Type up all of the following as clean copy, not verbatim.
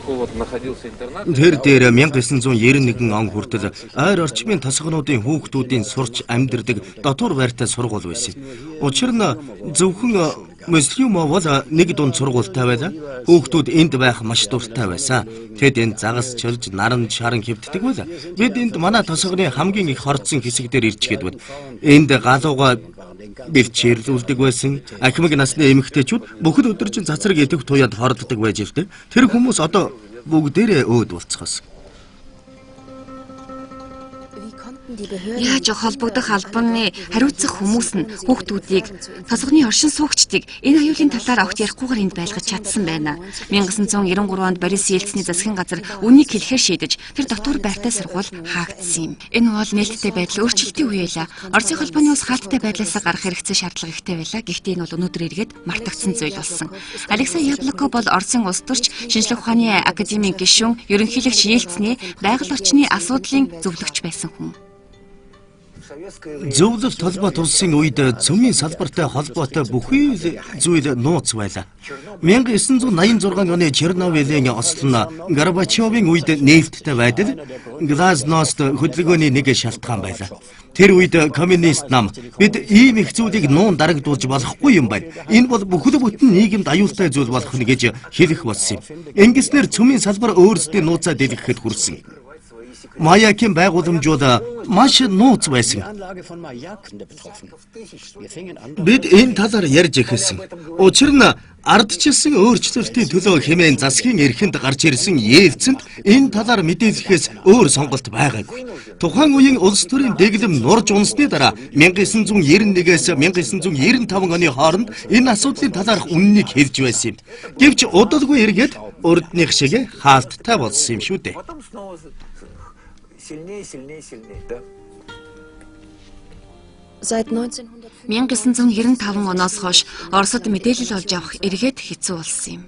Тэр дээр 1991 он хүртэл ойр орчмын тосгонуудын хүүхдүүдийн сурч амьдардаг дотор байртай сургууль байсан. Учир нь зөвхөн Муслимов бол нэг дунд сургуультай байлаа. Хүүхдүүд энд байх маш дуртай байсан. Тэд энд загас чирж, наран шаран хэвддэг байлаа. Бид энд манай тосгоны хамгийн их хорцсон хэсэг дээр ирчгээд байв. Энд галууга бэлчээрлүүлдэг байсан. Ахмаг насны эмэгтэйчүүд бүхэл өдөржин цацраг идэх туяад хорддог байж ирдэг. Тэр хүмүүс одоо бүгдээрээ өөд болцгоос. Яаж холбогдох албаны хариуцах хүмүүс нь хүүхдүүдийг тосгоны оршин суугчдыг энэ аюулын талаар огт ярихгүйгээр энд байлгаж чадсан байна. 1993 онд Борис Ельцины засгийн газар үнийг хэлэхээр шийдэж тэр дотор байртай сургууль хаагдсан юм. Энэ бол нээлттэй байдал өөрчлөлтийн үе байлаа. Оросын холбооны ус хаалттай байдлаас гарах хэрэгцээ шаардлага ихтэй байлаа. Гэхдээ энэ бол өнөөдөр эргээд мартагдсан зүйл болсон. Алексей Яблоко бол Оросын улс төрч шинжлэх ухааны академийн гишүүн, ерөнхийлөгч Ельцины байгаль орчны асуудлын зөвлөгч байсан хүн. Зөвлөлт толгойд улсын үед цөмийн салбартай холбоотой бүхий зүйл нууц байлаа. 1986 оны Чернобылийн ослон Горбачевын үед нээлттэй байдал Глазност хөдөлгөөний нэг шалтгаан байлаа. Тэр үед коммунист нам бид ийм их зүйлийг нуун дарагдуулж болохгүй юм байна. Энэ бол бүхэл бүтэн нийгэмд аюултай зүйл болох нь гэж хэлэх болсон юм. Ингэснээр цөмийн салбар өөрсдийн нууцаа дэлгэхэд хүрсэн. Маякийн байгууламжууд маш нууц байсан. Бид энэ талаар ярьж эхэлсэн. Учир нь ардчилсан өөрчлөлтийн төлөө хэмээн засгийн эрхэнд гарч ирсэн Ельцинд энэ талаар мэдээлэхээс өөр сонголт байгаагүй. Тухайн үеийн улс төрийн дэглэм нурж унсны дараа 1991-ээс 1995 оны хооронд энэ асуудлын талаарх үннийг хэлж байсан юм. Гэвч удалгүй эргээд урдных шиг хаалттай болсон юм шүү дээ. Да. 1995 оноос хойш Оросд мэдээлэл олж авах эргээд хэцүү болсон юм.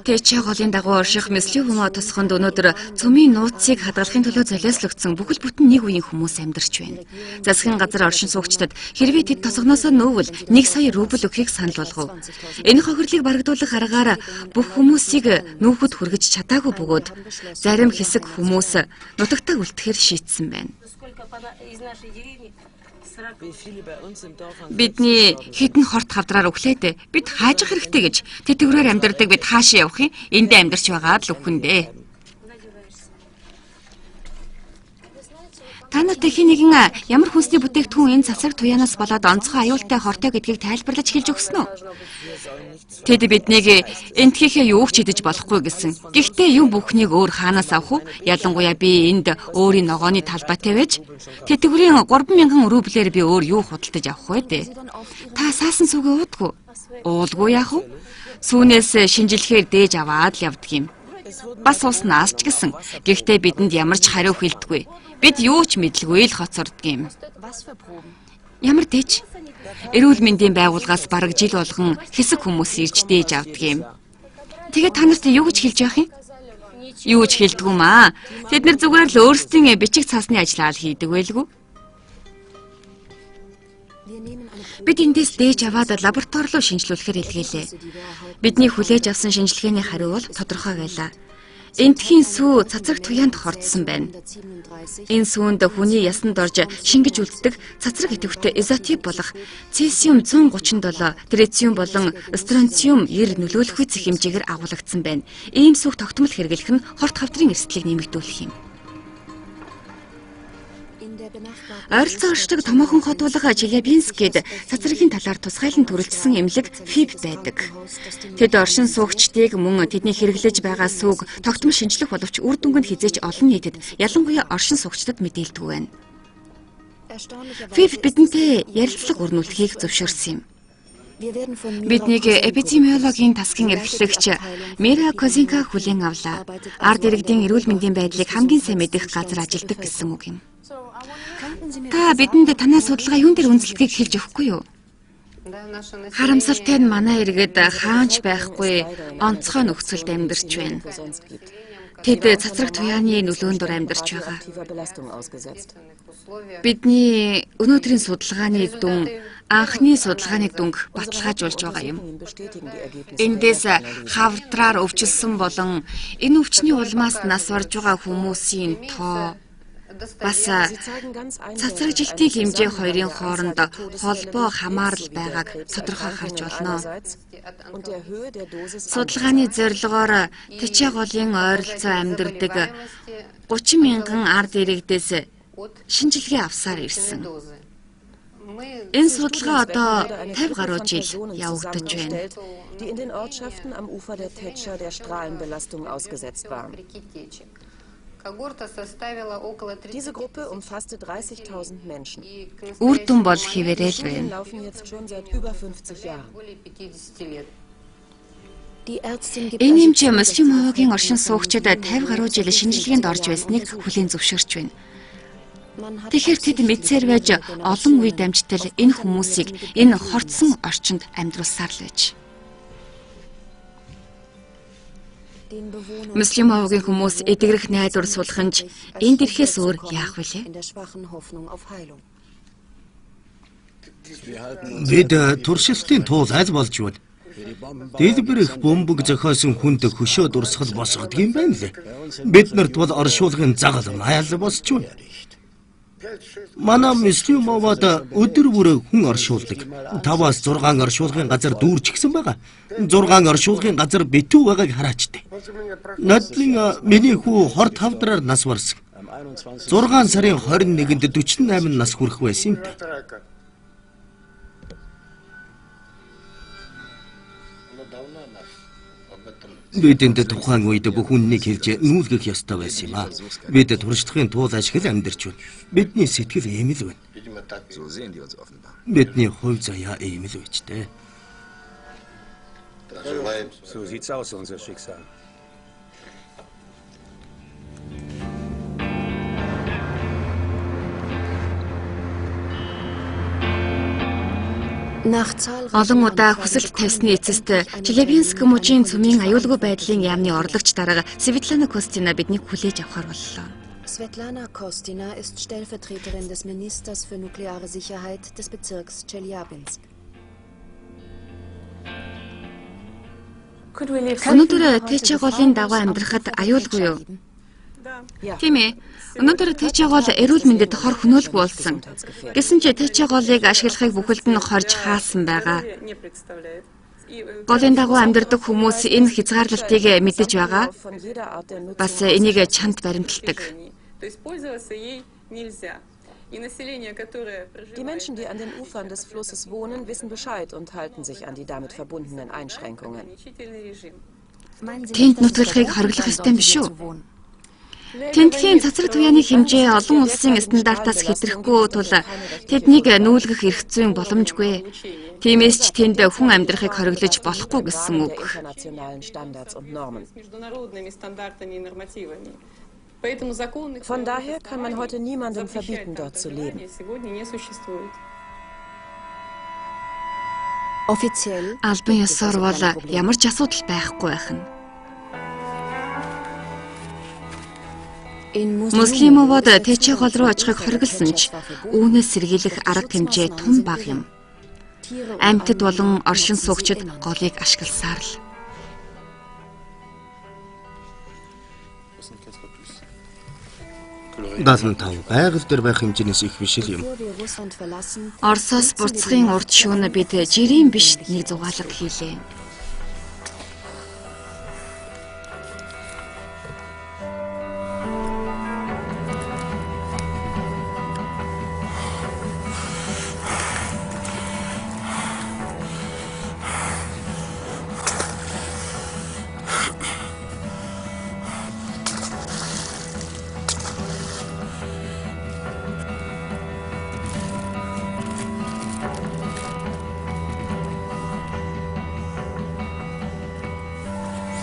Тэчээ голын дагуу орших Муслимов тосгонд өнөөдөр цөмийн нууцыг хадгалахын төлөө золиослогдсон бүхэл бүтэн нэг үеийн хүмүүс амьдарч байна. Засгийн газар оршин суугчдад хэрвээ тэд тосгоноосоо нөөвөл 1 сая рубль өгөхийг санал болгов. Энэ хохирлыг барагдуулах аргаар бүх хүмүүсийг нүүхэд хүргэж чадаагүй бөгөөд зарим хэсэг хүмүүс нутагтаа үлдэхээр шийдсэн байна. Бидний хитэн хорт хавдраар өглөөд бид хаажих хэрэгтэй гэж тэтгэврээр амьдардаг бид хаашаа явах юм? Эндээ амьдарч байгаа л үхэндээ. Та нарт хин нэгэн ямар хүнсний бүтээгдэхүүн энэ цацраг туяанаас болоод онцгой аюултай хортой гэдгийг тайлбарлаж хэлж өгсөн үү? Тэд биднийг энтхийнхээ юуг ч идэж болохгүй гэсэн. Гэхдээ юм бүхнийг өөр хаанаас авах вэ? Ялангуяа би энд өөрийн ногооны талбайтай байж тэтгэврийн 3,000 рублээр би өөр юу худалдаж авах вэ дээ? Та саасан сүгээ уудгүй. Уулгүй яах вэ? Сүүнээс шинжилгээр дээж аваад л явдаг юм. Бас уснаас ч гэсэн. Гэхдээ бидэнд ямар ч хариу хэлдэггүй. Бид юу ч мэдлгүй л хоцордог юм. Ямар дэж? Эрүүл мэндийн байгууллагаас бараг жил болгон хэсэг хүмүүс ирж дээж авдаг юм. Тэгээд та нарт юу гэж хэлж явах юм? Юу ч хэлдэггүй маа. Тэд нар зүгээр л өөрсдийн бичиг цаасны ажлаа хийдэг байлгүй. Бид эндээс дээж аваад лаборатори руу шинжилүүлэхээр илгээлээ. Бидний хүлээж авсан шинжилгээний хариу бол тодорхой байлаа. Энтхийн сүү цацраг туяанд хордсон байна. Энэ сүүнд хүний ясанд орж шингэж үлддэг цацраг идэвхтэй изотип болох цesium 137, тритиум болон стронциум 90 нөлөөлөх үе хэмжээгээр агуулгдсан байна. Ийм сүүх тогтмол хэрэглэх нь хорт хавдрын эрсдлийг нэмэгдүүлэх юм. Ойролцоо оршдог томоохон хот булга Челябинскид цацрагийн талаар тусгайлан төрөлжсөн эмнэлэг ФИБ байдаг. Тэд оршин суугчдыг мөн тэдний хэрэглэж байгаа сүүг тогтмол шинжлэх боловч үр дүнгэнд хязгаарч олон нийтэд ялангуяа оршин суугчдад мэдээлдэг байна. ФИБ бидэнтэй ярилцлага өрнүүлэхийг зөвшөөрсөн юм. Биднийг эпидемиологийн тасгийн эрхлэгч Мира Козинка хүлээн авлаа. Ард иргэдийн эрүүл мэндийн байдлыг хамгийн сайн мэдэх газар ажилдаг гэсэн үг юм. Та бидэнд танай судалгаа юун дээр үнэлгээг хэлж өгөхгүй юу? Харамсалтай нь манай иргэд хаанч байхгүй онцгой нөхцөлд амьдарч байна. Тэд цацраг туяаны нөлөөнд дор амьдарч байгаа. Бидний өнөөдрийн судалгааны дүн анхны судалгааны дүнг баталгаажуулж байгаа юм. Эндээс хавдраар өвчлсөн болон энэ өвчний улмаас нас барж байгаа хүмүүсийн тоо бас цацраг жилтийн хэмжээ хоёрын хооронд холбоо хамаарал байгааг тодорхой харж болно. Судалгааны зорилгоор тэчээ голын ойролцоо амьдардаг 30 мянган ард иргэдээс шинжилгээ авсаар ирсэн. Энэ судалгаа одоо 50 гаруй жил явагдаж байна. Diese Gruppe umfasste 30.000 Menschen. Үр дүн бол хിവэрэл байна. Laufen jetzt schon seit über 50 Jahren. Энэ хэмжээ муслим хоогийн оршин суугчид 50 гаруй жил шинжилгээнд орж байсныг хүлээн зөвшөөрч байна. Тэгэхээр тэд мэдсээр байж олон үе дамжтал энэ хүмүүсийг энэ хорцсон орчинд амьдруулсаар л байж. Муслим хоогийн хүмүүс эдгэрэх найдвар сулханж энэ дэрхээс өөр яах вүлээ? Бид туршилтын туул аль болж байна? Дэлбэр их бомбог зохиосон хүнд хөшөө дурсгал босгодог юм байна лээ. Бид нарт бол оршуулгын загал маял босч байна. Манай муслим мовод өдөр бүр хүн оршуулдаг. 5-аас 6 оршуулгын газар дүүрч гисэн байгаа. 6 оршуулгын газар битүү байгааг хараачтай. Надлын миний хүү хор тавдраар нас барсан. 6 сарын 21-нд 48 нас хүрэх байсан юм. Бид энэ тухайн үед бүх үннийг хэлж нүүлгэх ёстой байсан юм аа. Бид туршлагын туул ашигла амьдарч байна. Бидний сэтгэл ийм л байна. Бидний хувь заяа ийм л байжтэй. So sieht's aus, unser Schicksal. Олон удаа хүсэлт тавьсны эцэст Челябинск мужийн цөмийн аюулгүй байдлын яамны орлогч дарга Светлана Костина биднийг хүлээж авахар боллоо. Svetlana Kostina ist Stellvertreterin des Ministers für nukleare Sicherheit des Bezirks Chelyabinsk. Өнөөдөр тэчээ голын дагуу амьдрахад аюулгүй юу? Тийм ээ. Өнөөдөр тэчээ гол эрүүл мэндэд хор хөнөөлгүй болсон. Гэсэн ч тэчээ голыг ашиглахыг бүхэлд нь хорж хаасан байгаа. Голын дагуу амьдардаг хүмүүс энэ хязгаарлалтыг мэдэж байгаа. Бас энийг чанд баримталдаг. Die Menschen, die an den Ufern des Flusses wohnen, wissen Bescheid und halten sich an die damit verbundenen Einschränkungen. Тэнд нутгалахыг хориглох ёстой юм биш үү? Тентхийн цацраг туяаны хэмжээ олон улсын стандартаас хэтрэхгүй тул тэднийг нүүлгэх эрх зүйн боломжгүй. Тиймээс ч тэнд хүн амьдрахыг хориглож болохгүй гэсэн үг. Von daher kann man heute niemandem verbieten, dort zu leben. Албан ёсоор бол ямар ч асуудал байхгүй байх нь. Муслимовод тэчээ гол руу очихыг хориглосон ч үүнээс сэргийлэх арга хэмжээ тун бага юм. Амьтад болон оршин суугчид голыг ашигласаар л. Даасан тав байгаль дээр байх хэмжээс их биш л юм. Оросоос буцахын урд шөнө бид жирийн биш нэг зугаалга хийлээ.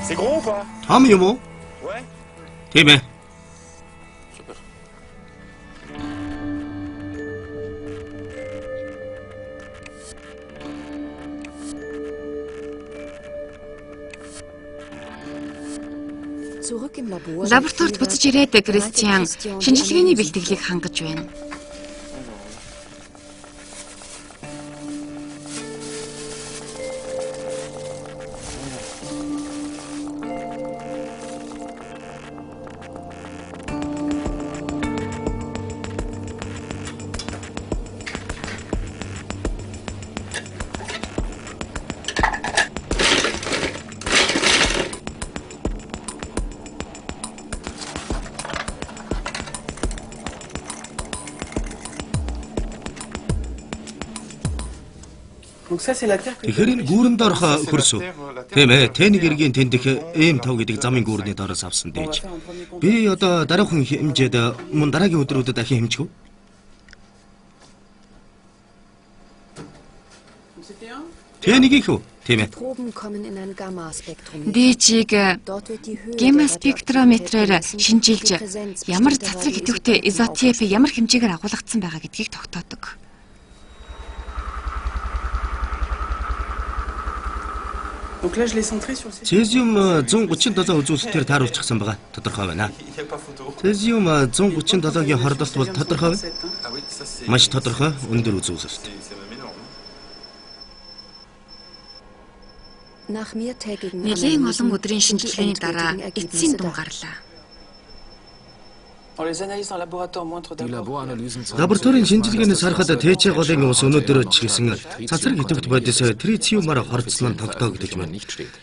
C'est gros ou pas? Том юм уу? Ouais. Тийм ээ. Zurück im Labor. Лабораторид буцаж ирээд Кристиан шинжилгээний бэлтгэлийг хангаж байна. Тэгэхээр энэ гүүрэнд орох хөрс үү? Тийм ээ, Тэнийг эргийн тэндх M5 гэдэг замын гүүрний дороос авсан дээж. Би одоо дараахан хэмжээд мөн дараагийн өдрүүдэд дахин хэмжих үү? Тэнийг их үү? Тийм ээ. Proben kommen in ein Gamma-Spektrum. Дээжийг Dort wird die Höhe гамма der спектрометрээр Radioaktiven шинжилж Präsenz ямар bestimmter цацраг идэвхтэй изотеп ямар хэмжээгээр агуулгадсан байгаа гэдгийг тогтоодог. Цезиум 137 үзүүлэлтээр тааруулчихсан байгаа. Тодорхой байна. Цезиум 137-гийн хордолт бол тодорхой байна. Маш тодорхой өндөр үзүүлэлт. Nach mehrtägigen Нэлийн Analysen олон өдрийн sind die шинжилгээний дараа endgültigen эцсийн Ergebnisse дун da. гарлаа. Лабораторийн шинжилгээнээс харахад ТЧ голын ус өнөөдөр ч гэсэн цацраг идэвхт бодис тритиумаар хорцсон нь тогтоогдож байна.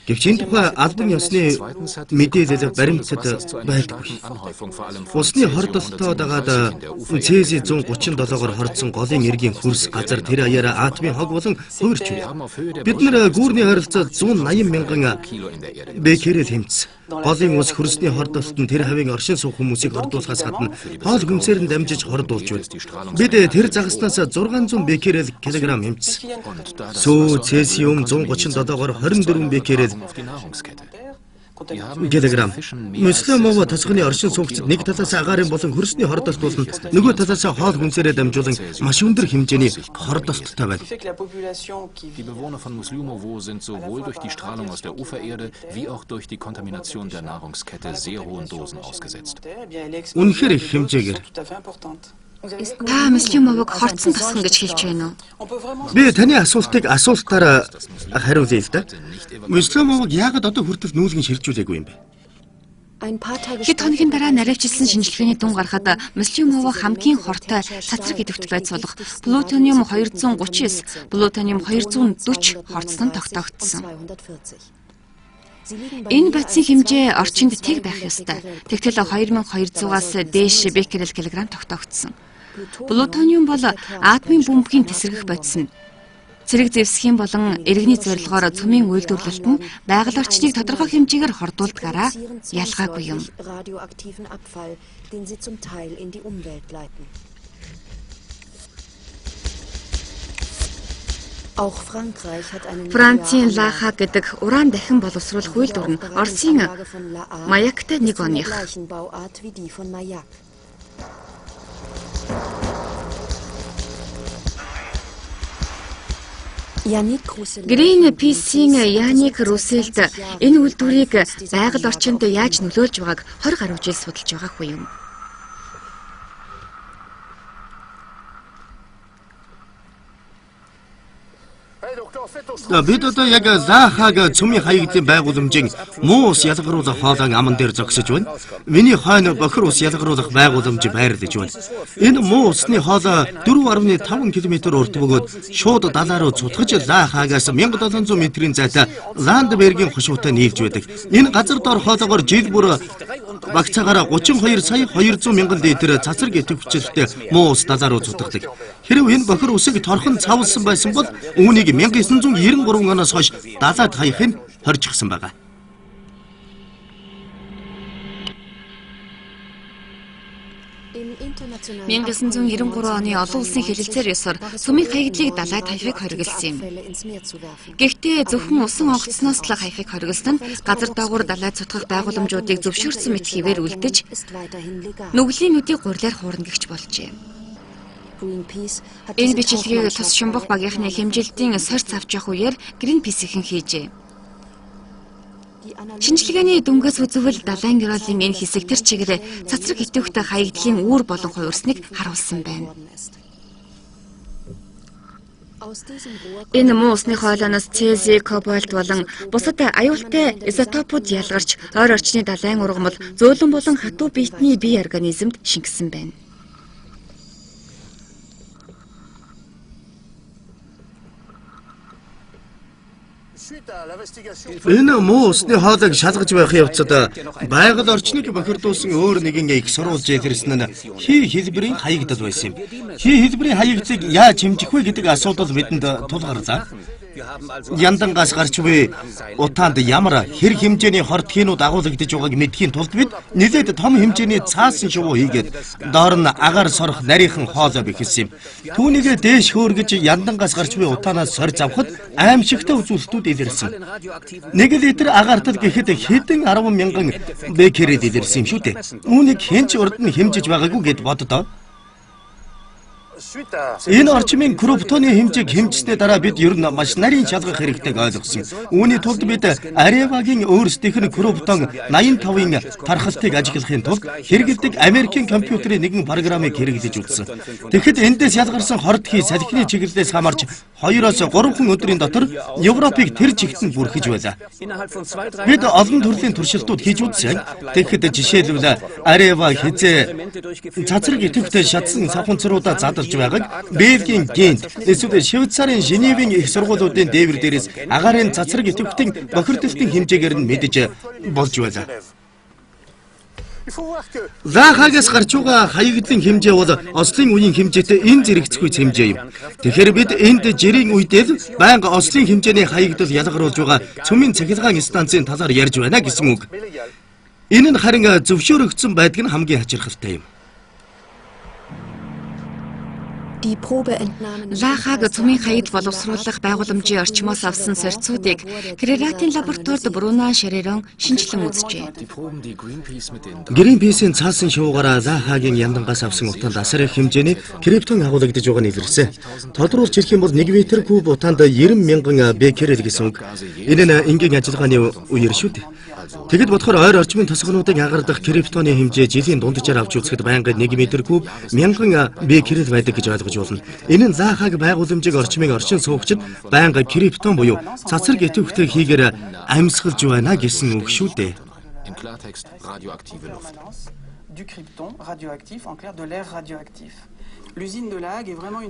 Гэвч энэ тухай албан ёсны мэдээлэл баримтад байдаггүй. Усны хордолтоо дагаад цези 137-оор хорцсон голын эргийн хөрс газар тэр аяараа атомын хог болон хувирч байна. Бид нэр гүүрний харилцаа 180 мянган беккерел хэмжсэн. Голын ус хөрсний хордолт нь тэр хавийн оршин суух хүмүүсийг хордуулахаас гадна хоол хүнсээр нь дамжиж хордуулж байна. Бид тэр загаснаас 600 беккерел килограмм хэмжсэн. Сүү цезиум 137-оор 24 беккерел килограмм. Мөслөмөв тасганы оршин суугчид нэг талаас агаарын болон хөрсний хордолт болон нөгөө талаас хоол хүнсээрээ дамжуулан маш өндөр хэмжээний хордолттой байна. Die Bewohner von Muslumowo sind sowohl durch die Strahlung aus der Ufererde wie auch durch die Kontamination der Nahrungskette sehr hohen Dosen ausgesetzt. Үнэхээр их хэмжээгээр. Та Мөслөмөвөг хорцсон тасган гэж хэлж байна уу? Би таны асуултыг асуултаар хариулъя л да. Мөслөмөвөг яагаад одоо хүртэл нүүлгэн шилжүүлээгүй юм бэ? Ein paar Tage Хэд хоногийн дараа наривчилсан шинжилгээний дун гарахад Мөслөмөвөг хамгийн хортой цацраг идэвхт байц болох плутониум 239, плутониум 240 хорцсон тогтоогдсон. Энэ байцын хэмжээ орчинд тэг байх ёстой. Тэгтэл 2200-аас дээш беккерел килограмм тогтоогдсон. Плутониум бол атомын бөмбөгийн тесрэгэх бодис нь. Цэрэг зэвсгийн болон иргэний зорилгоор цөмийн үйлдвэрлэлт нь байгаль орчныг тодорхой хэмжээгээр хордуулдгаараа ялгаагүй юм. radioaktiven Abfall, den sie zum Teil in die Umwelt leiten. Auch Frankreich hat einen Францын Лаха гэдэг уран дахин боловсруулах үйлдвэр нь Оросын Маяктай нэг оных. gleichen Bauart wie die von Mayak. Green Peace-ийн Яник Руссельд энэ үйлдвэрийг байгаль орчинд яаж нөлөөлж байгааг 20 гаруй жил судалж байгаа хүн юм. Бид одоо яг Лахаг цөмийн хаягдлын байгууламжийн муу ус ялгаруулах хоолойн аман дээр зогсож байна. Миний хойно бохир ус ялгаруулах байгууламж байрлаж байна. Энэ муу усны хоолой 4.5 км урт бөгөөд шууд далаа руу цутгаж Лахагаас 1700 метрийн зайтай Ландбергийн хошуутай нийлж байдаг. Энэ газар дор хоолойгоор жил бүр багцаагаар 32 сая 200 мянган литр цацраг идэвхжүүлэлттэй муу ус далаа руу цутгадаг. Хэрэв энэ бохир усыг торхон цавлсан байсан бол үүнийг 1993 оноос хойш далаад хаягыг хоржчихсан байгаа. 1993 оны олон улсын хэлэлцээр ёсоор цөмийн хаягдлыг далайд хаягыг хориглосон юм. Гэхдээ зөвхөн усан онгоцноос л хаягыг хориглосон нь газар доогуур далайд цутгах байгууламжуудыг зөвшөөрсөн мэт хэвээр үлдэж нүглийн нүдийг гурилаар хуурна гэгч болжээ. Энэ бичлэгийг тус шумбах багийнхны хэмжилтийн сорьц авч явах үеэр Greenpeace-ийн хийжээ. Шинжилгээний дүнгээс үзвэл далайн гэрээлийн энэ хэсэг тэр чигээр цацраг идэвхтэй хаягдлын үүр болон хувирсныг харуулсан байна. Энэ муу усны хоолойноос цези, кобальт болон бусад аюултай изотопууд ялгарч ойр орчны далайн ургамал, зөөлөн болон хатуу биетний бие организмд шингэсэн байна. Энэ муу усны хоолойг шалгаж байх явцад байгаль орчныг бохирдуулсан өөр нэгэн их сурвалж илэрсэн нь хий хэлбэрийн хаягдал байсан юм. Хий хэлбэрийн хаягдлыг яаж хэмжих вэ гэдэг асуудал бидэнд тулгарлаа. Яндангаас гарч буй утаанд ямар хэр хэмжээний хортхинууд агуулгадж байгааг мэдхийн тулд бид нэлээд том хэмжээний цаасан шувуу хийгээд доор нь агаар сорох нарийнхан хоолой бэхэлсэн юм. Түүнийг дээш хөөргөж яндангаас гарч буй утаанаас сорж авахд аимшигтай үзүүлэлтүүд илэрсэн. 1 литр агаарт гэхэд хэдэн 10,000 беккерэл илэрсэн юм шүү дээ. Үүнийг хэнч урд нь хэмжиж байгаагүй гэд боддоо. Энэ орчмын криптоны хэмжээг хэмжснээ дараа бид ер нь маш нарийн шалгах хэрэгтэйг ойлгосон. Үүний тулд бид Areva-гийн өөрсдийнх нь криптон 85-ын тархалтыг ажиглахын тулд хэрэглэдэг Америкийн компьютерийн нэгэн программыг хэрэглэж үзсэн. Тэгэхэд эндээс ялгарсан хортхий салхины чиглэлээс хамаарч 2-оос 3 өдрийн дотор Европыг тэр чигт нь бүрхэж байлаа. Бид олон төрлийн туршилтууд хийж үзсэн. Тэгэхэд жишээлбэл Areva хизээ цацраг идэвхтэй шатсан савханцруудаа задарч байгааг Бельгийн Гент, эсвэл Швейцарын Женевийн их сургуулиудын дээвэр дээрээс агаарын цацраг идэвхтийн бохирдолтын хэмжээгээр нь мэдэж болж байлаа. Захагаас гарч байгаа хаягдлын хэмжээ бол Ослын үеийн хэмжээтэй энэ зэрэгцгүй хэмжээ юм. Тэгэхээр бид энд жирийн үедээ байнга Ослын хэмжээний хаягдал ялгаруулж байгаа цөмийн цахилгаан станцын талаар ярьж байна гэсэн үг. Энэ нь харин зөвшөөрөгдсөн байдаг нь хамгийн хачирхалтай юм. Захаг цөмийн хаягдл боловсруулах байгууламжийн орчмоос авсан сорьцуудыг Крератийн лабораторид Бруно Шерерон шинжилэн үзжээ. Greenpeace-ийн цаасан шуугаараа Захагийн яндангаас авсан утаанд асар их хэмжээний криптон агуулгадж байгаа нь илэрсэн. Тодруулж хэлэх юм бол 1 метр куб утаанд 90,000 беккерел гэсэн үг. Энэ нь энгийн ажиллагааны үеэр шүү дээ. Тэгэд бодохоор ойр орчмын тосгонуудыг агардах криптоны хэмжээ жилийн дунджаар авч үзэхэд байнга 1 метр куб 1000 беккерел байдаг гэж ойлгож болно. Энэ нь Захаг байгууламжийг орчмыг орчин суугчид байнга криптон буюу цацраг идэвхтэй хийгээр амьсгалж байна гэсэн үг шүү дээ.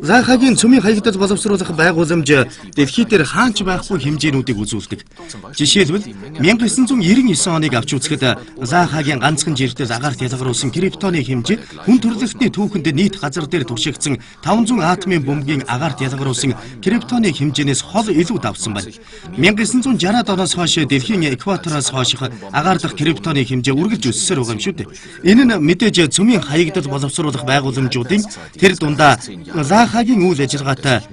Захагийн цөмийн хаягдал боловсруулах байгууламж дэлхий дээр хаач байхгүй хэмжээнүүдийг үзүүлдэг. Жишээлбэл 1999 оныг авч үзэхэд Захагийн ганцхан жирдэл агаарт ялгаруулсан криптоны хэмжээ хүн төрөлхтний түүхэнд нийт газар дээр туршигдсан 500 атомын бөмбөгийн агаарт ялгаруулсан криптоны хэмжээнээс хол илүү давсан байна. 1960-ад оноос хойш дэлхийн экватороос хойших агаар дахь криптоны хэмжээ үргэлж өссөөр байгаа юм шүү дээ. Энэ нь мэдээж цөмийн хаягдал боловсруулах байгууламжуудын тэр дундаа Захагийн үйл ажиллагаатай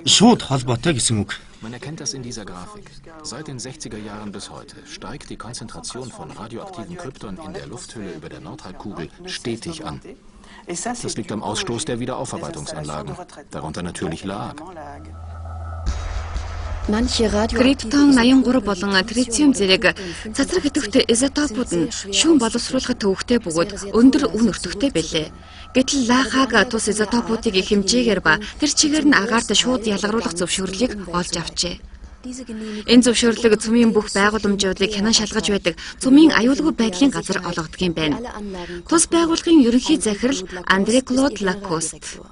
шууд холбоотой гэсэн үг. Man erkennt das in dieser Grafik. Seit den 60er Jahren bis heute steigt die Konzentration von radioaktiven Krypton in der Lufthülle über der Nordhalbkugel stetig an. Das liegt am Ausstoß der Wiederaufarbeitungsanlagen, darunter natürlich La Hague. Криптон 83 болон тритиум зэрэг цацраг идэвхтэй изотопууд нь шүүн боловсруулахад төвөгтэй бөгөөд өндөр үн өртөгтэй байлээ. Гэтэл Захаг тус изотопуудыг хэмжээгээр ба тэр чигээр нь агаарт шууд ялгаруулах зөвшөөрлийг олж авчээ. Энэ зөвшөөрлөг цөмийн бүх байгууламжуудыг хянан шалгаж байдаг цөмийн аюулгүй байдлын газар олгодог юм байна. Тус байгууллагын ерөнхий захирал Андре Клод Лакост.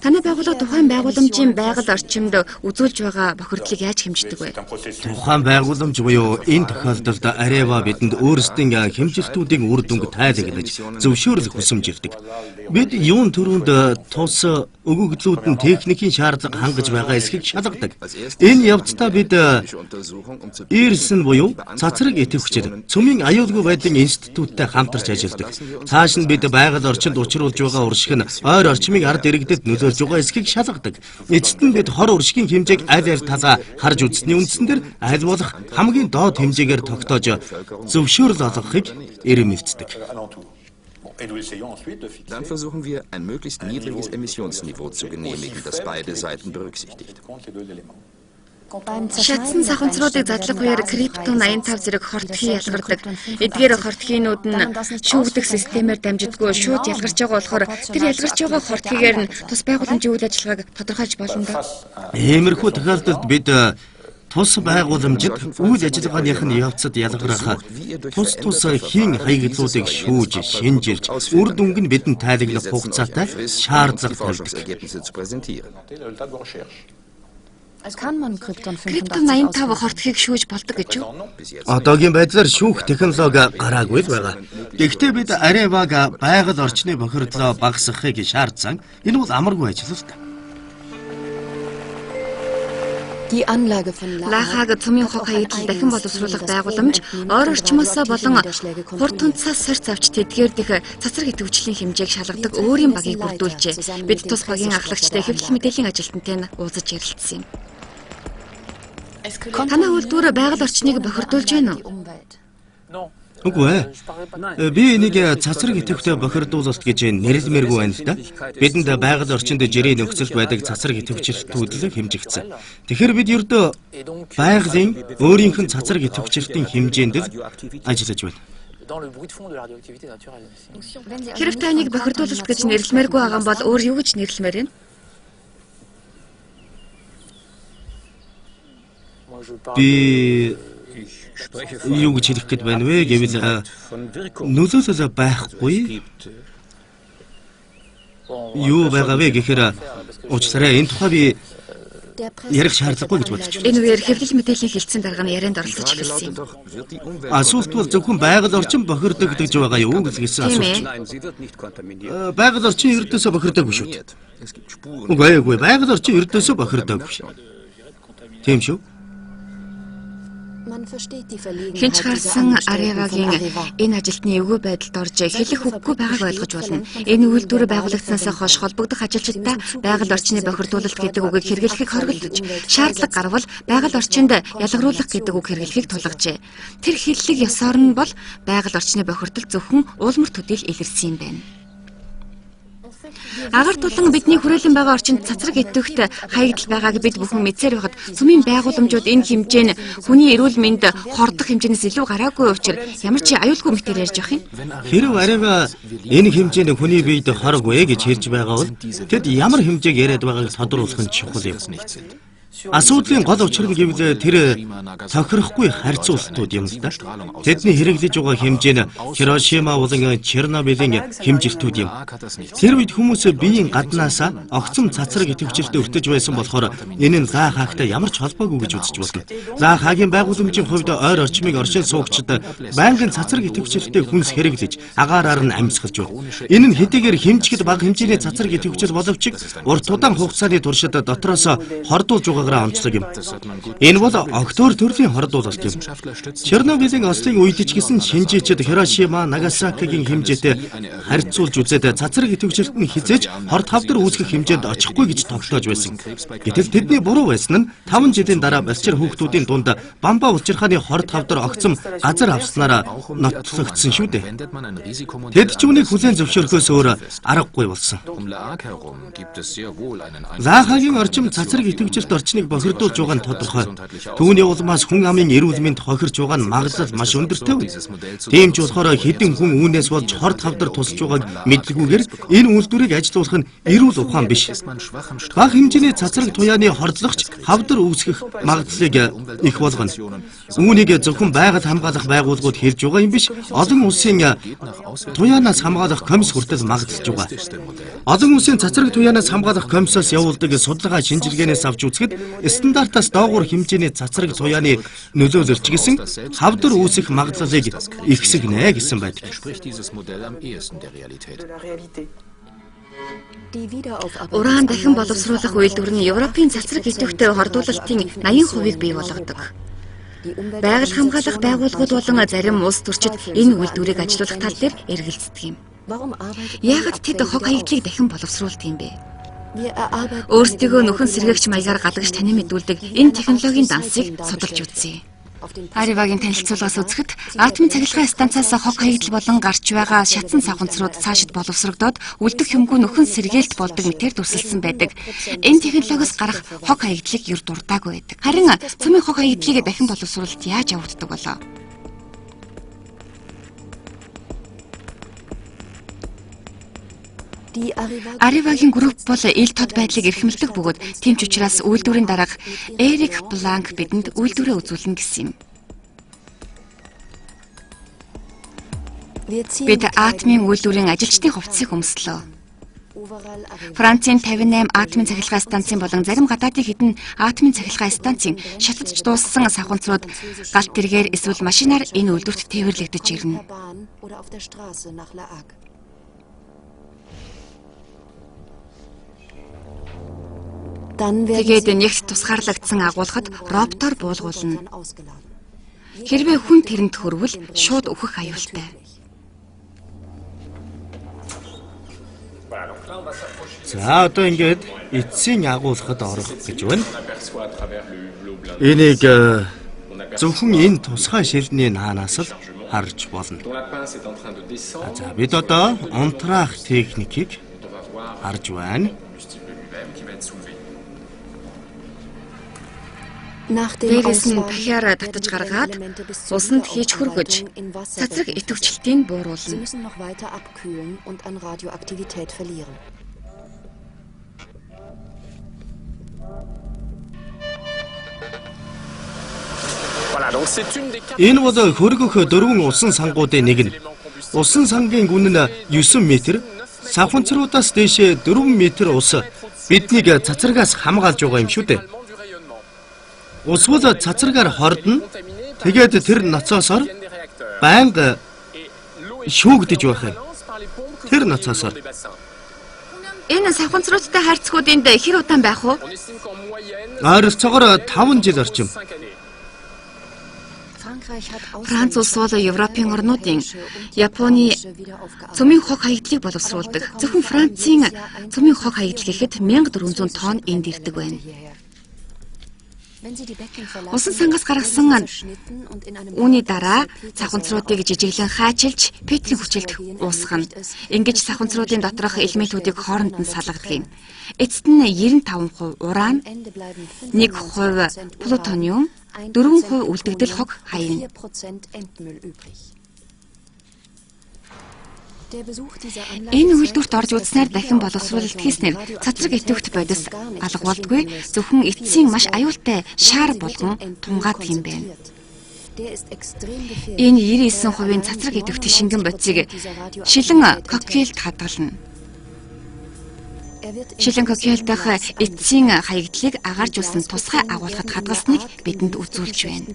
Таны байгууллага тухайн байгууламжийн байгаль орчимд үзүүлж байгаа бохирдлыг яаж хэмждэг вэ? Тухайн байгууламж буюу энэ тохиолдолд Areva бидэнд өөрсдийн хэмжилтүүдийн үр дүнг тайлагнаж зөвшөөрөл хүсэмжирдэг. Бид юун төрөнд тус өгөгдлүүд нь техникийн шаардлага хангаж байгаа эсхийг шалгадаг. Энэ явцдаа бид Ирсэн буюу цацраг идэвхжил цөмийн аюулгүй байдлын институттай хамтарч ажилладаг. Цааш нь бид байгаль орчинд учруулж байгаа уршиг нь ойр орчмыг ард иргэдэд нөлөөлж байгаа эсхийг шалгадаг. Эцэст нь бид хор уршигын хэмжээг аль аль талаа харж үзсний үндсэн дээр аль болох хамгийн доод хэмжээгээр тогтоож зөвшөөрөл олгохыг эрмэлздэг. Dann versuchen wir, ein möglichst niedriges Emissionsniveau zu genehmigen, das beide Seiten berücksichtigt. Шатсан саханцруудыг задлах үеэр Криптон 85 зэрэг хортхий ялгардаг. Эдгээр хортхийнууд нь шүүгдэх системээр дамждаггүй шууд ялгарч байгаа болохоор тэр ялгарч байгаа хортхийгээр нь тус байгууламжийн үйл ажиллагааг тодорхойлж болно доо. Иймэрхүү тохиолдолд бид тус байгууламжид үйл ажиллагааных нь явцад ялгарах тус хийн хаягдлуудыг шүүж, шинжилж, үр дүнг нь бидэнд тайлаглах хугацаатай шаардлага тавьдаг. Криптон 85 хортхийг шүүж болдог гэж юу? Одоогийн байдлаар шүүх технологи гараагүй л байгаа. Гэхдээ бид арай бага байгаль орчны бохирдлоо багасгахыг шаардсан. Энэ бол амаргүй ажил л та. Лахаг цөмийн хог хаягдал дахин боловсруулах байгууламж ойр орчмоос болон хурд тунцаас сорьц авч тэдгээр дэх цацраг идэвхжлийн хэмжээг шалгадаг өөрийн багийг бүрдүүлжээ. Бид тус багийн ахлагчтай хэвлэл мэдээллийн ажилтнтай нь уулзаж ярилцсан юм. Танай үйлдвэр байгаль орчныг бохирдуулж байна уу? Үгүй ээ. Би энийг цацраг идэвхтэй бохирдуулалт гэж нэрлэмээргүй байна л да. Бидэнд байгаль орчинд жирийн нөхцөлд байдаг цацраг идэвхжлтүүд л хэмжигдсэн. Тэгэхээр бид ердөө байгалийн өөрийнх нь цацраг идэвхжлтийн хэмжээнд л ажиллаж байна. Хэрэг таныг бохирдуулалт гэж нэрлэмээргүй байгаа бол өөр юу гэж нэрлэмээр байна? Би юу гэж хэлэх гээд байна вэ гэвэл нөлөөлөл байхгүй. Юу байгаа вэ гэхээр уучлаарай, энэ тухай би ярих шаардлагагүй гэж бодож байна. Энэ үеэр хэвлэл мэдээллийн хилцэн дарга нь ярианд оролцож эхэлсэн юм. Асуулт бол зөвхөн байгаль орчин бохирдогдож байгаа юу гэсэн асуулт. Байгаль орчин ердөөсөө бохирдоогүй шүү дээ. Үгүй, байгаль орчин ердөөсөө бохирдоогүй. Тийм шүү. Хинч гарсан Аревагийн энэ ажилтны эвгүй байдалд орж хэлэх үггүй байгааг ойлгож болно. Энэ үйлдвэр байгуулагдсанаас хойш холбогдох ажилчдаа байгаль орчны бохирдуулалт гэдэг үгийг хэрэглэхийг хоригдож, шаардлага гарвал байгаль орчинд ялгаруулах гэдэг үг хэрэглэхийг тулгажээ. Тэр хэллэг ёсоор нь бол байгаль орчны бохирдол зөвхөн уулмөр төдийл илэрсэн юм байна. Агаар тулан бидний хүрээлэн байгаа орчинд цацраг идэвхт хаягдал байгааг бид бүхэн мэдсээр байхад цөмийн байгууламжууд энэ хэмжээ нь хүний эрүүл мэнд хордох хэмжээнээс илүү гараагүй учраас ямар ч аюулгүй мэтээр ярьж явах юм. Хэрв арайга энэ хэмжээ нь хүний биед хороггүй гэж хэлж байгаа бол тэд ямар хэмжээг яриад байгааг тодруулах нь чухал юм. Асуудлын гол учир нь гэвэл тэр тохирохгүй харьцуултууд юм л да. Тэдний хэрэглэж байгаа хэмжээ нь Хирошима болон Чернобылийн хэмжилтүүд юм. Тэр үед хүмүүс биеийн гаднаасаа огцом цацраг идэвхжлэлтэй өртөж байсан болохоор энэ нь лаа хаагтай ямар ч холбоогүй гэж үзэж болно. Лаа хаагийн байгууламжийн хувьд ойр орчмыг оршин суугчид байнгын цацраг идэвхжлэлтэй хүнс хэрэглэж агаараар нь амьсгалж байна. Энэ нь хэдийгээр хэмжихэд бага хэмжээний цацраг идэвхжил боловч урт удаан хугацааны туршид дотроос хордуулж байгаа онцлог юм. Энэ бол октоор төрлийн хордуулалт юм. Чернобылийн ослын үед ч гэсэн шинжээчид Хирошима, Нагасакигийн хэмжээтэй харьцуулж үзээд цацраг идэвхжлэлт нь хизээж хорд хавдар үүсгэх хэмжээнд очихгүй гэж тогтоож байсан. Гэтэл тэдний буруу байсан нь 5 жилийн дараа балчир хүүхдүүдийн дунд бамба улчирхааны хорд хавдар огцом газар авснараа нотлогдсон шүү дээ. Тэд ч үүнийг хүлээн зөвшөөрөхөөс өөр аргагүй болсон. Лахагийн орчим цацраг идэвхжлэлт орчныг бохирдуулж байгаа нь тодорхой. Түүний улмаас хүн амын эрүүл мэнд хохирч байгаа нь магадлал маш өндөртэй. Тийм ч болохоор хэдэн хүн үүнээс болж хорд хавдар тусалж байгааг мэдлгүйгээр энэ үйлдвэрийг ажилуулах нь эрүүл ухаан биш. Бага хэмжээний цацраг туяаны хордлогч хавдар үүсгэх магадлалыг их болгоно. Үүнийг зөвхөн байгаль хамгаалах байгууллагууд хэлж байгаа юм биш. Олон улсын туяанаас хамгаалах комисс хүртэл магадaltaж байгаа. Олон улсын цацраг туяанаас хамгаалах комиссоос явуулдаг судалгаа шинжилгээнээс авч үзэхэд стандартаас доогуур хэмжээний цацраг туяаны нөлөөлөлч гэсэн хавдар үүсэх магадлалыг ихсэгнэ гэсэн байдаг. Уран дахин боловсруулах үйлдвэр нь Европын цацраг идэвхтэй хордуулалтын 80% бий болгодог. Байгаль хамгаалах байгууллагууд болон зарим улс төрчид энэ үйлдвэрийг ажилуулах тал дээр эргэлздэг юм. Яагаад тэд хог хаягдлыг дахин боловсруулдаг юм бэ? Өөрсдийгөө нөхөн сэргээгч маягаар галагч таны мэдүүлдэг энэ технологийн дансыг судалж үзье. Аривагийн танилцуулгаас үзэхэд атомын цахилгаан станцаас хог хаягдал болон гарч байгаа шатсан савханцрууд цаашид боловсрогдоод үлдэх юмгүй нөхөн сэргээлт болдог мэтээр дүрсэлсэн байдаг. Энэ технологиос гарах хог хаягдлыг юр дурдаагүй байдаг. Харин цөмийн хог хаягдлыг дахин боловсруулалт яаж явагддаг болоо? Аривагийн групп бол ил тод байдлыг эрхэмлдэг бөгөөд тийм ч учраас үйлдвэрийн дарга Эрик Бланк бидэнд үйлдвэрээ үзүүлнэ гэсэн юм. Бид атомын үйлдвэрийн ажилчдын хувцсыг өмслөө. Францын 58 атомын цахилгаан станцын болон зарим гадаадын хэдэн атомын цахилгаан станцын шатадж дууссан савханцрууд галт тэргээр эсвэл машинаар энэ үйлдвэрт тээвэрлэгдэж ирнэ. Тэгээд нэгт тусгаарлагдсан агуулгад роботоор буулгуулна. Хэрвээ хүн тэрэнд хөрвөл шууд өөхөх аюултай. За одоо ингээд эцсийн агуулгад орох гэж байна. Энийг зөвхөн энэ тусгай шилний наанаас л харж болно. За бид одоо унтраах техникийг харж байна. Дээрээс нь дахиараа татаж гаргаад усанд хийж хөргөж цацраг идэвхжлтийг бууруулна. Энэ бол хөргөх дөрвөн усан сангуудын нэг нь. Усан сангийн гүн нь 9 м, савханцруудаас дээшээ 4 м ус биднийг цацрагаас хамгаалж байгаа юм шүү дээ. Ус бол цацрагаар хордно. Тэгээд тэр ноцоосоор байнга шүүгдэж байх юм. Тэр ноцоосоор. Энэ савханцруудтай хайрцагуудынд хэр удаан байх вэ? Ойролцоогоор 5 жил орчим. Франц улс бол Европын орнуудын Японы цөмийн хог хаягдлыг боловсруулдаг. Зөвхөн Францын цөмийн хог хаягдал гэхэд 1400 тонн энд ирдэг байна. Усан сангаас гаргасан үүний дараа савханцруудыг жижиглэн хаачилж Петрийн хүчилд уусгана. Ингэж савханцруудын доторх элементүүдийг хооронд нь салгадаг юм. Эцэст нь 95% уран, 1% плутониум, 4% үлдэгдэл хог хаяна. Энэ үйлдвэрт орж үзснээр дахин боловсруулалт хийснээр цацраг идэвхт бодис алга болдгүй, зөвхөн эцсийн маш аюултай шаар болгон тунгаад юм байна. Энэ 99% цацраг идэвхт шингэн бодисыг шилэн коктейлд хадгална. Шилэн коктейл дах эцсийн хаягдлыг агааржуулсан тусгай агуулгад хадгалсныг бидэнд үзүүлж байна.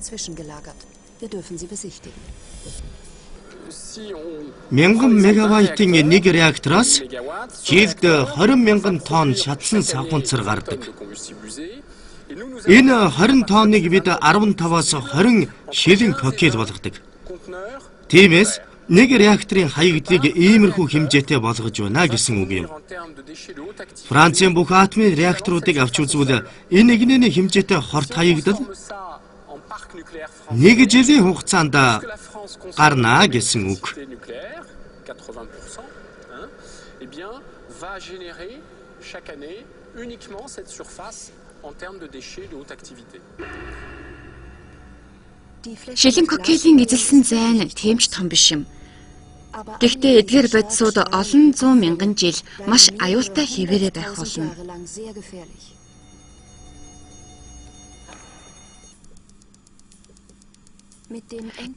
1000 мегаваттын нэг реактороос жилд 20 мянган тонн шатсан савханцар гардаг. Энэ 20 тонныг бид 15-аас 20 шилэн коктейл болгодог. Тиймээс нэг реакторын хаягдлыг иймэрхүү хэмжээтэй болгож байна гэсэн үг юм. Францын бүх атомын реакторуудыг авч үзвэл энэ нэгний хэмжээтэй хорт хаягдал нэг жилийн хугацаанд гарна гэсэн үг. Шилэн коктейлийн эзэлсэн зайн тийм ч том биш юм. Гэхдээ эдгээр бодисууд олон зуун мянган жил маш аюултай хэвээрээ байх болно.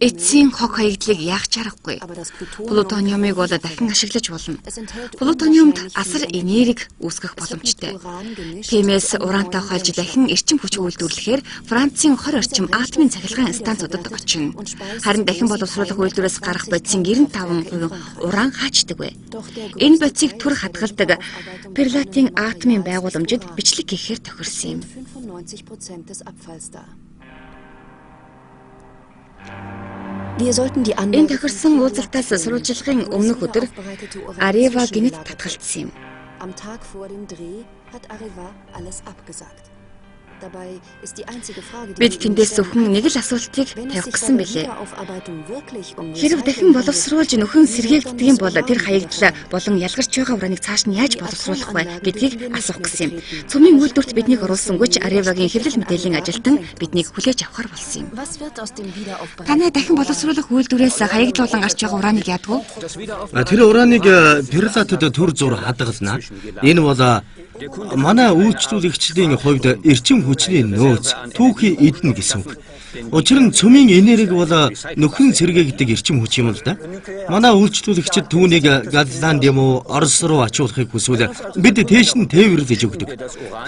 Эцсийн хог хаягдлыг яах чаргагүй. Плутониумыг бол дахин ашиглаж болно. Плутониумд асар энерги үүсгэх боломжтой. Тиймээс урантай холж дахин эрчим хүч үйлдвэрлэхээр Францын 20 орчим атомын цахилгаан станцуудад очино. Харин дахин боловсруулах үйлдвэрээс гарах бодисын 95% уран хаачдаг бай. Энэ бодисыг түр хадгалдаг Перлатийн атомын байгууламжид бичлэг хийхээр тохирсон юм. Энэ тохирсон уулзалтаас сурвалжлагын өмнөх өдөр Арива гинэт татгалцсан юм. Dabei ist die einzige Frage, die Бид wir ihm тэндээс stellen. зөвхөн нэг л асуултыг Wenn es тавих sich гэсэн bei der билээ. Wiederaufarbeitung wirklich um Хэрв дахин боловсруулж нөхөн сэргээгддэг юм бол тэр хаягдал болон ялгарч байгаа урааныг цааш нь яаж боловсруулах вэ гэдгийг асуух гэсэн юм. Цөмийн үйлдвэрт биднийг оруулсангүй ч Areva-гийн хэвлэл мэдээллийн ажилтан биднийг хүлээж авахар болсон юм. Was wird aus dem Wiederaufbau? Танай дахин боловсруулах үйлдвэрээс хаягдлуулан гарч байгаа урааныг яадгүй? Тэр урааныг Перлатад төр зур хадгална. Энэ бол манай үйлчлүүлэгчдийн хувьд эрчим хүчний нөөц, түүхий эдэн гэсэн үг. Учир нь цөмийн энерги бол нөхөн сэргээгддэг эрчим хүч юм л да. Манай үйлчлүүлэгчид түүнийг Галланд юм уу Орос руу ачуулахыг хүсвэл бид тийш нь тээвэрлэж өгдөг.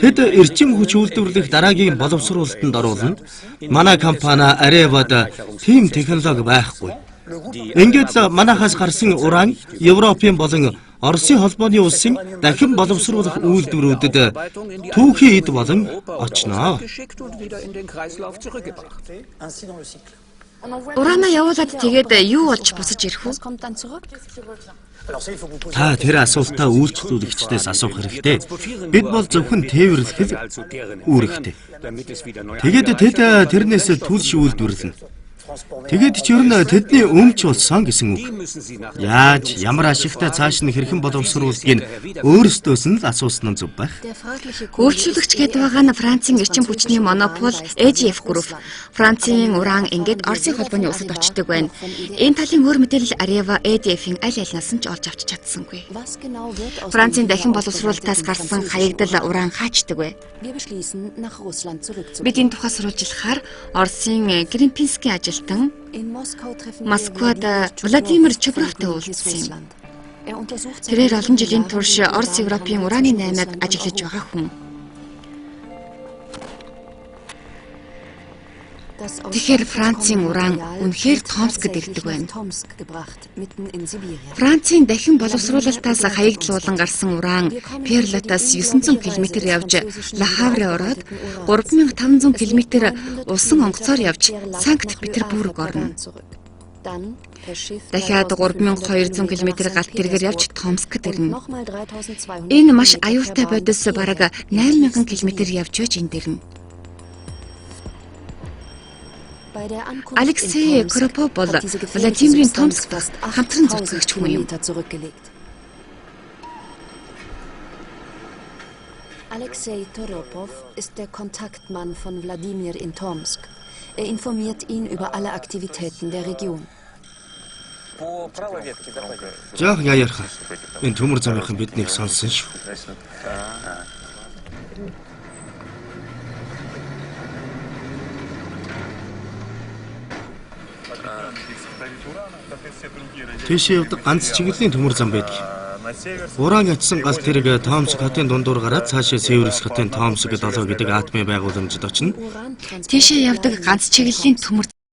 Тэд эрчим хүч үйлдвэрлэх дараагийн боловсруулалтанд оруулна. Манай компани Areva-д тийм технологи байхгүй. Ингээд манайхаас гарсан уран Европын болон Оросын холбооны улсын дахин боловсруулах үйлдвэрүүдэд түүхий эд болон очноо. Ураанаа явуулаад тэгээд юу болж босож ирэх вэ? Was kommt dann zurück? Та тэр асуултаа үйлчлүүлэгчдээс асуух хэрэгтэй. Бид бол зөвхөн тээвэрлэхэд үүрэгтэй. Тэгээд тэд тэрнээс түлш үйлдвэрлэнэ. Тэгээд ч ер нь тэдний өмч болсон гэсэн үг. Яаж ямар ашигтай цааш нь хэрхэн боловсруулдгийг өөрсдөөс нь асуусан нь зөв байх. Der fragliche Үйлчлүүлэгч гэдэг байгаа нь Францын эрчим хүчний монопол EDF Group. Францын уран ингээд Оросын холбооны улсад очдог байна. Энэ талын өөр мэдээлэл Areva EDF-ийн аль алинаас нь ч олж авч чадсангүй. Was genau wird aus Францын dem дахин боловсруулалтаас гарсан хаягдал уран хаачдаг вэ? Wir beschließen, nach Russland zurückzugehen. Бид энэ тухай сурвалжлахаар Оросын Greenpeace-ийн ажилтан In Moskau treffen wir Москвад Wladimir Владимир Чубровтой Чубровтойгоос уулзсан юм. Er untersucht seit Тэрээр олон Jahren жилийн die турш Uranium- Орос Европын ураны наймааг ажиглаж байгаа хүн. Das aus Тэгэхээр Russland Францын kommende уран Material үнэхээр wird Томскд tatsächlich ирдэг nach байна. Tomsk gebracht, mitten in Sibirien. Францын дахин боловсруулалтаас хаягдлуулан гарсан уран Перлатаас 900 км явж Лахаврэ ороод 3500 км усан онгоцоор явж Санкт-Петербург орно. Dann per Schiff Дахиад 3200 км галт тэргээр явж Томскд ирнэ. nochmal 3200 Энэ маш аюултай бодис бараг 8000 км явж байж энд ирнэ. Bei der Ankunft Алексей in Tomsk Кропов бол hat diese gefährliche Владимирийн Substanz Томск fast хамтран 8000 зүтгэгч хүн юм. Kilometer zurückgelegt. Alexei Toropov ist der Kontaktmann von Wladimir in Tomsk. Er informiert ihn über alle Aktivitäten der Region. Жаах яарах. Энэ төмөр замынхан биднийг сонссон шүү. Тийшээ явдаг ганц чиглэлийн төмөр зам байдаг. Уран ачсан гал тэрэг Томск хотын дундуур гараад цаашаа Северс хотын Томск 7 гэдэг атомын байгууламжид очино. Тийшээ явдаг ганц чиглэлийн төмөр